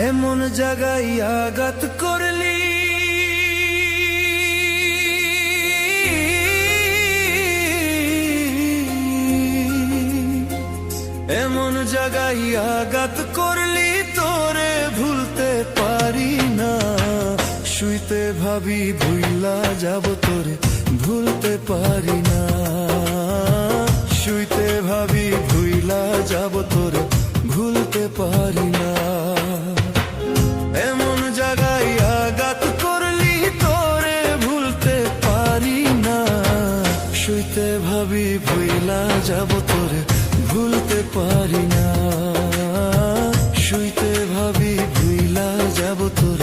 এমন জায়গায় আঘাত করলি, এমন জায়গায় আঘাত করলি, তোরে ভুলতে পারি না। শুইতে ভাবি ভুইলা যাব তোরে, ভুলতে পারি না। শুইতে ভাবি ভুইলা যাব তোরে, ভুলতে পারি না। এমন জায়গায় আঘাত করলি, তোরে ভুলতে পারি না। শুইতে ভাবি ভুইলা যাব তোরে, ভুলতে পারি না। শুইতে ভাবি ভুইলা যাব তোরে।